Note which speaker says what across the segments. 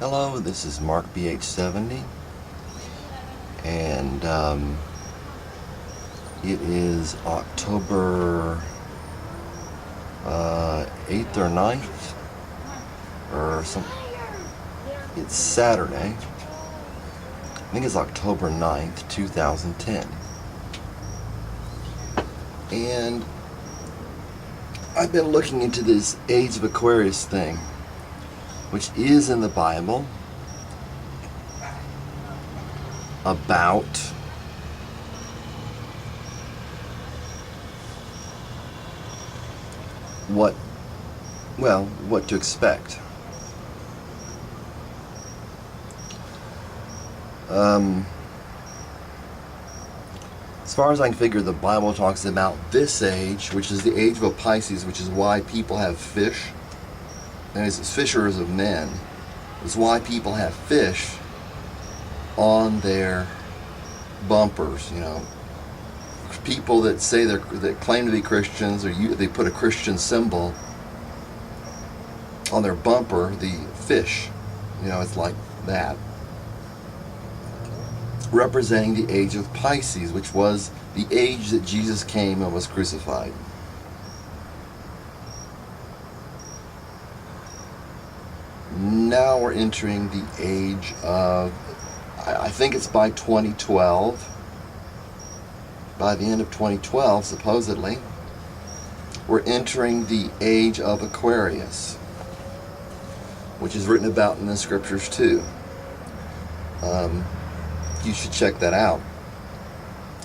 Speaker 1: Hello, this is Mark BH70, and it is October 8th or 9th, or something. It's Saturday. I think it's October 9th, 2010. And I've been looking into this Age of Aquarius thing, which is in the Bible, about what to expect. As far as I can figure, the Bible talks about this age, which is the age of Pisces, which is why people have fish. And it's fishers of men. It's why people have fish on their bumpers. You know, people that say that claim to be Christians, or they put a Christian symbol on their bumper, the fish. You know, it's like that, representing the age of Pisces, which was the age that Jesus came and was crucified. Now we're entering the age of, I think it's by 2012, by the end of 2012 supposedly, we're entering the age of Aquarius, which is written about in the scriptures too. You should check that out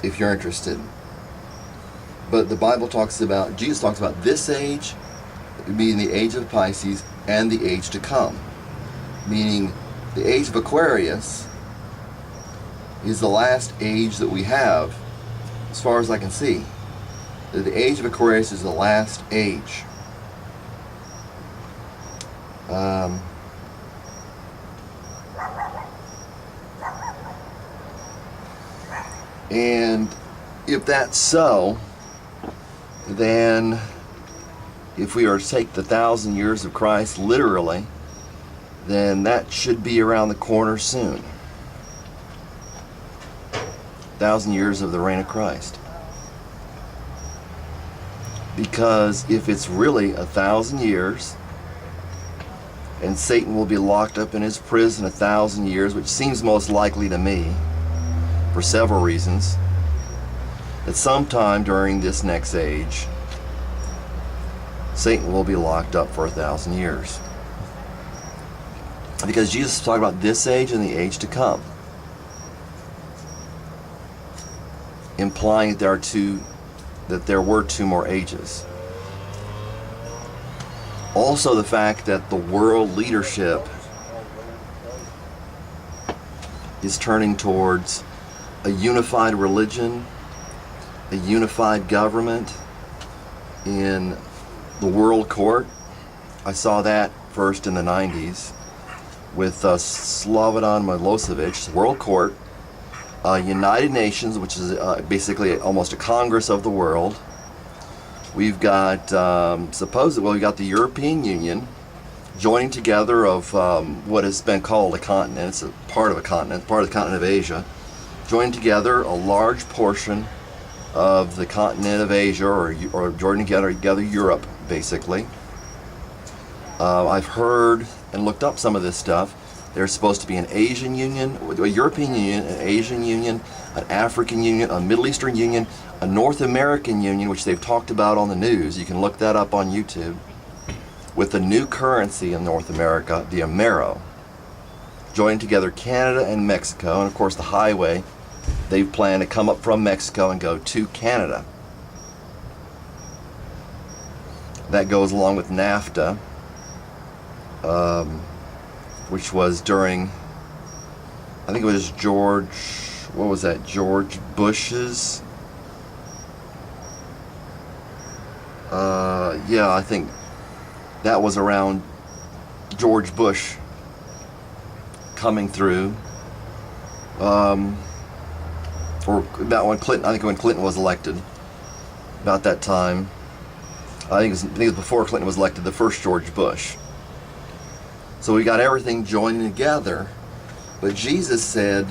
Speaker 1: if you're interested. But the Bible talks about, Jesus talks about this age being the age of Pisces and the age to come, meaning the age of Aquarius is the last age that we have, as far as I can see. The age of Aquarius is the last age. And if that's so, then if we are to take the 1,000 years of Christ literally, then that should be around the corner soon. 1,000 years of the reign of Christ. Because if it's really 1,000 years, and Satan will be locked up in his prison 1,000 years, which seems most likely to me, for several reasons, that sometime during this next age, Satan will be locked up for 1,000 years. Because Jesus is talking about this age and the age to come, implying that there were two more ages. Also, the fact that the world leadership is turning towards a unified religion, a unified government in the world court. I saw that first in the 90s with Slobodan Milosevic's world court, United Nations, which is basically almost a Congress of the world. We've got we've got the European Union joining together of what has been called a continent. It's a part of a continent, part of the continent of Asia, joining together a large portion of the continent of Asia, or joining together Europe, basically. I've heard and looked up some of this stuff. There's supposed to be an Asian Union, a European Union, an Asian Union, an African Union, a Middle Eastern Union, a North American Union, which they've talked about on the news. You can look that up on YouTube. With the new currency in North America, the Amero, joining together Canada and Mexico, and of course the highway. They plan to come up from Mexico and go to Canada. That goes along with NAFTA, which was during, I think it was George Bush's? Yeah, I think that was around George Bush coming through. Or about when Clinton was elected, about that time. I think it was before Clinton was elected, the first George Bush. So we got everything joining together. But Jesus said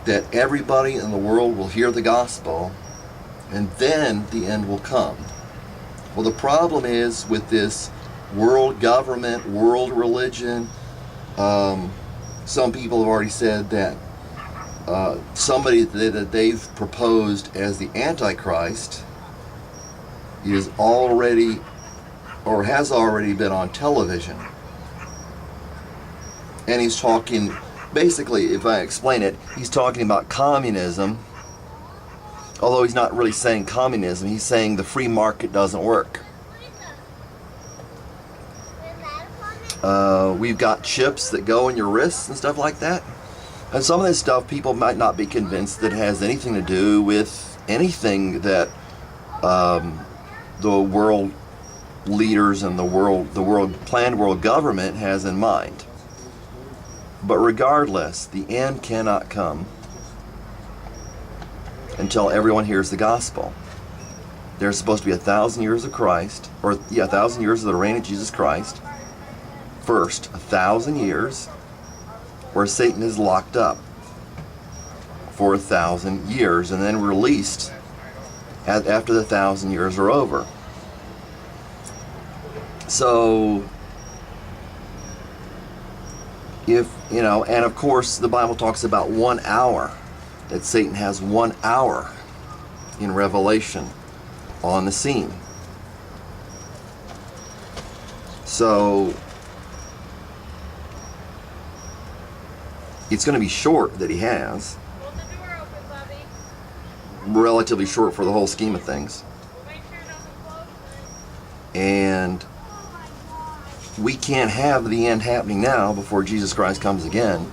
Speaker 1: that everybody in the world will hear the gospel, and then the end will come. Well, the problem is with this world government, world religion, some people have already said that somebody that they've proposed as the Antichrist is already, or has already been on television. And he's talking, basically, if I explain it, he's talking about communism, although he's not really saying communism, he's saying the free market doesn't work. We've got chips that go in your wrists and stuff like that. And some of this stuff people might not be convinced that it has anything to do with anything that the world leaders and the planned world government has in mind. But regardless, the end cannot come until everyone hears the gospel. There's supposed to be 1,000 years of Christ, or 1,000 years of the reign of Jesus Christ. First, 1,000 years where Satan is locked up for 1,000 years and then released after the 1,000 years are over. So, if, you know, and of course the Bible talks about 1 hour, that Satan has 1 hour in Revelation on the scene. So, it's going to be short that he has.
Speaker 2: Hold the door open, Bubby.
Speaker 1: Relatively short for the whole scheme of things.
Speaker 2: Make sure it doesn't close.
Speaker 1: And we can't have the end happening now before Jesus Christ comes again,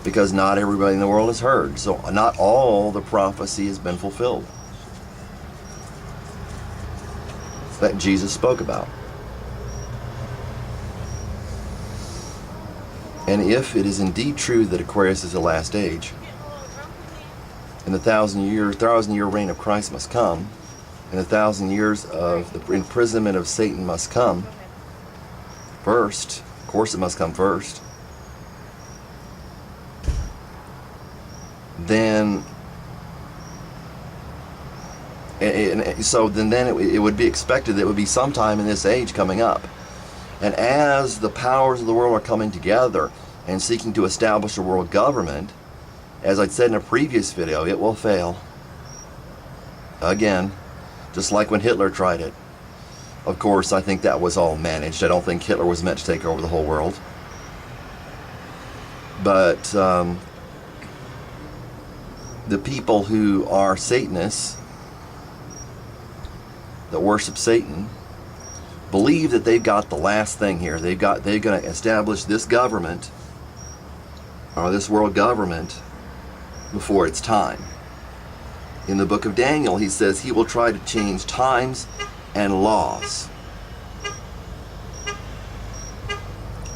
Speaker 1: because not everybody in the world has heard. So not all the prophecy has been fulfilled that Jesus spoke about. And if it is indeed true that Aquarius is the last age, and the 1,000-year reign of Christ must come, and 1,000 years of the imprisonment of Satan must come first, of course it must come first, then it would be expected that it would be sometime in this age coming up. And as the powers of the world are coming together and seeking to establish a world government, as I said in a previous video, it will fail. Again, just like when Hitler tried it. Of course, I think that was all managed. I don't think Hitler was meant to take over the whole world. But the people who are Satanists, that worship Satan, believe that they've got the last thing here. They're going to establish this government, or this world government, before it's time. In the book of Daniel, he says he will try to change times and laws.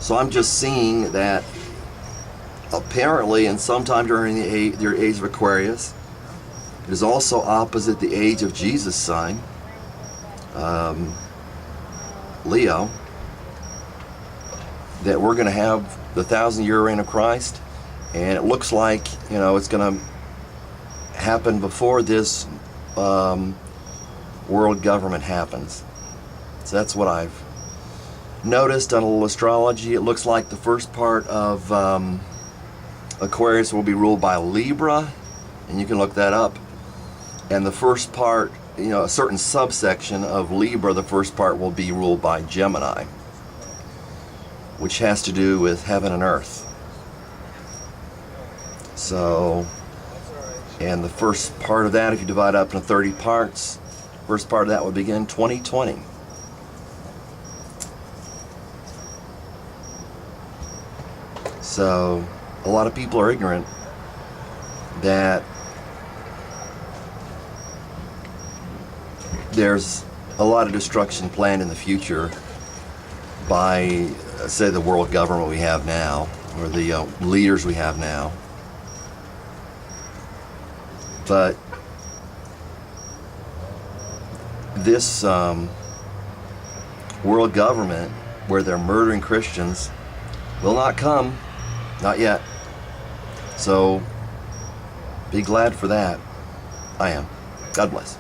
Speaker 1: So I'm just seeing that apparently, and sometime during the age of Aquarius, it is also opposite the age of Jesus' sign, Leo, that we're going to have the 1,000-year reign of Christ, and it looks like, you know, it's going to happen before this world government happens. So that's what I've noticed on a little astrology. It looks like the first part of Aquarius will be ruled by Libra, and you can look that up. And the first part, you know, a certain subsection of Libra, the first part will be ruled by Gemini, which has to do with heaven and earth. So, and the first part of that, if you divide up into 30 parts, first part of that would begin 2020. So, a lot of people are ignorant that there's a lot of destruction planned in the future by, say, the world government we have now, or the leaders we have now. But this world government, where they're murdering Christians, will not come. Not yet. So be glad for that. I am. God bless.